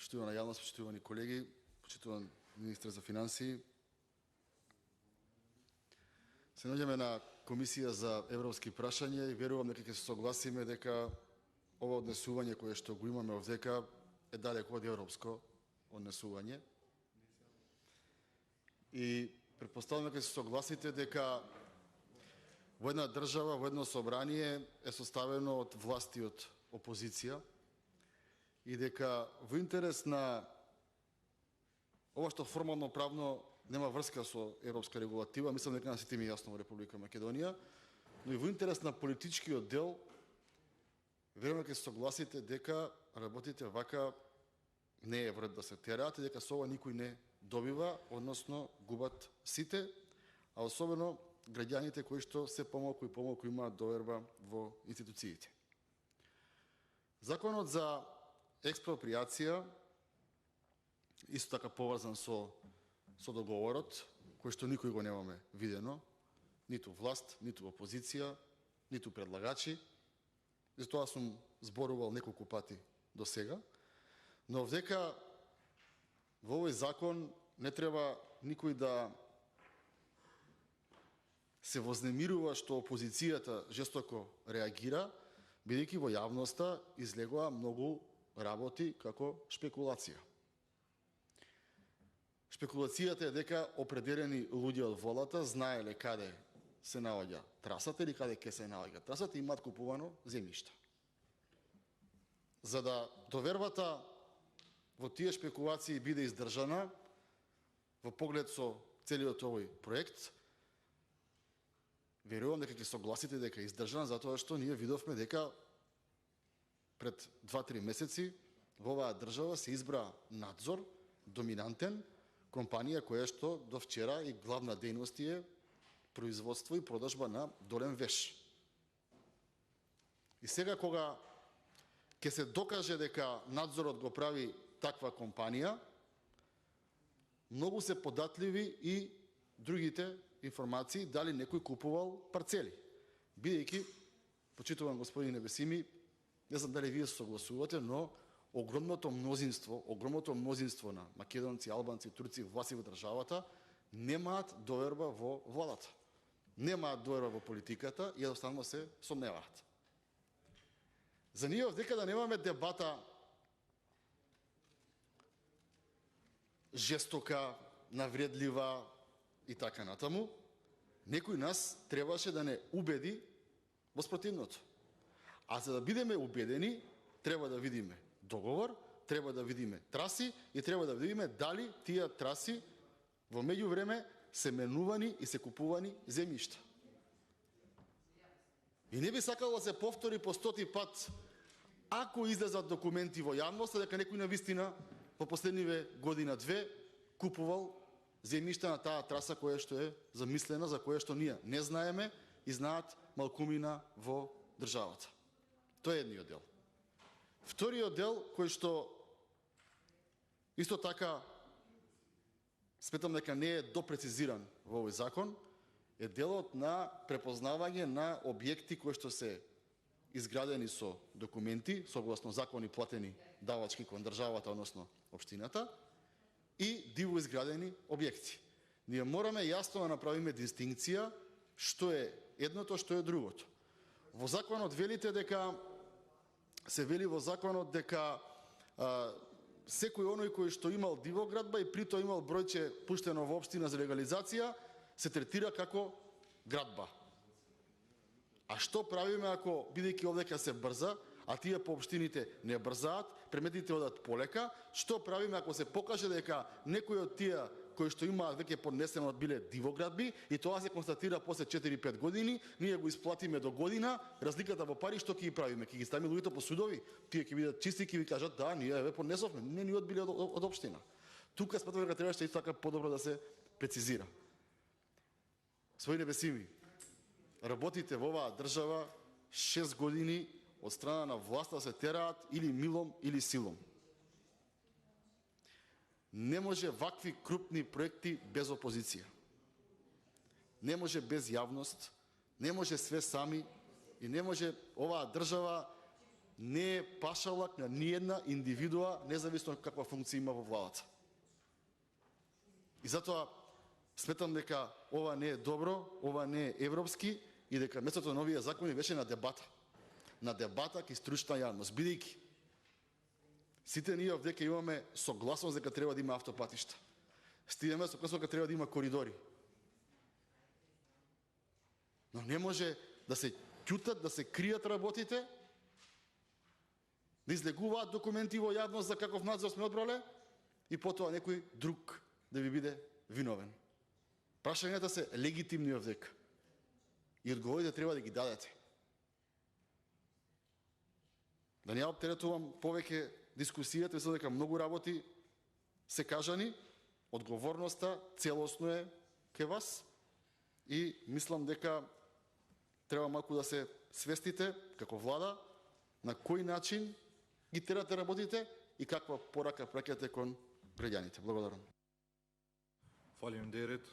Почитувана јавност, почитувани колеги, почитуван министр за финансии. Се наоѓаме на Комисија за европски прашања и верувам дека ќе се согласиме дека ова однесување кое што го имаме овдека е далеко од европско однесување. И претпоставувам дека се согласите дека во една држава, во едно собрание е составено од власти и од опозиција и дека во интерес на ова што формално правно нема врска со европска регулатива, мислам дека на сите ми јасно во Република Македонија, но и во интерес на политичкиот дел, верувам дека се согласите дека работите вака не е вред да се тераат и дека со ова никој не добива, односно губат сите, а особено граѓаните кои што се помалку и помалку имаат доверба во институциите. Законот за експроприација исто така поврзан со договорот, кој што никој го немаме видено, ниту власт, ниту опозиција, ниту предлагачи. За тоа сум зборувал неколку пати до сега, но овдека во овој закон не треба никој да се вознемирува што опозицијата жестоко реагира, бидејќи во јавноста излегоа многу работи како шпекулација. Шпекулацијата е дека определени луѓе од волата знаеле каде се наоѓа трасата или каде ќе се наоѓа трасата и имаат купувано земјишта. За да довербата во тие шпекулации биде издржана во поглед со целиот овој проект, верувам дека ќе согласите дека е издржан, затоа што ние видовме дека пред 2-3 месеци во оваа држава се избра надзор, доминантен, компанија која што до вчера и главна дејност е производство и продажба на долен веш. И сега кога ќе се докаже дека надзорот го прави таква компанија, многу се податливи и другите информации дали некој купувал парцели. Бидејќи, почитуван господин Небесими, не знам дали вие се согласувате, но огромното мнозинство на македонци, албанци, турци, власти во државата немаат доверба во владата. Немаат доверба во политиката и едноставно се сомневаат. За ние овдека да немаме дебата жестока, навредлива и така натаму, некој нас требаше да не убеди во спротивното. А за да бидеме убедени, треба да видиме договор, треба да видиме траси и треба да видиме дали тие траси во меѓувреме се менувани и се купувани земјишта. И не би сакало да се повтори по 100 пат, ако излезат документи во јавноста дека некој навистина во последниве година-две купувал земјишта на таа траса која што е замислена, за која што ние не знаеме и знаат малкумина во државата. Тоа е едниот дел. Вториот дел, кој што исто така сметам дека не е допрецизиран во овој закон, е делот на препознавање на објекти кои што се изградени со документи, согласно закони платени давачки кон државата, односно општината, и диво изградени објекти. Ние мораме јасно да направиме дистинкција што е едното, што е другото. Во законот велите дека се вели во законот дека секој оној кој што имал дивоградба и при тоа имал бројче пуштено во општина за легализација се третира како градба. А што правиме ако, бидејќи овдека се брза, а тие по општините не брзаат, преметите одат полека, што правиме ако се покаже дека некој од тие кои што имаат веќе поднесено биле дивоградби и тоа се констатира после 4-5 години, ние го исплатиме до година, разликата во пари што ќе ги правиме? Ќе ги ставиме луѓето по судови, тие ќе бидат чисти, ќе ви кажат да, ние ве поднесовме, не ни одбиле од општина. Тука сметам дека требаше исто така подобро да се прецизира. Свој Небесими, работите во оваа држава 6 години од страна на власта се тераат или милом или силом. Не може вакви крупни проекти без опозиција. Не може без јавност, не може све сами и не може оваа држава не е пашалак на ниедна индивидуа, независно каква функција има во владата. И затоа сметам дека ова не е добро, ова не е европски и дека местото на овие закони беше на дебата. На дебата ки стручна јавност, бидејќи сите ние овде имаме согласност дека треба да има автопатишта. Стигаме согласност дека треба да има коридори. Но не може да се ќутат, да се кријат работите, да излегуваат документи во јавност за каков надзор сме одбрале и потоа некој друг да ви биде виновен. Прашањата се легитимни овдека. И одговорите треба да ги дадете. Да не ја оптеретувам повеќе дискусијата, мислам дека многу работи се кажани, одговорноста целосно е кај вас и мислам дека треба малку да се свестите како влада на кој начин ги терате работите и каква порака праќате кон граѓаните. Благодарам. Фалиме Дерет.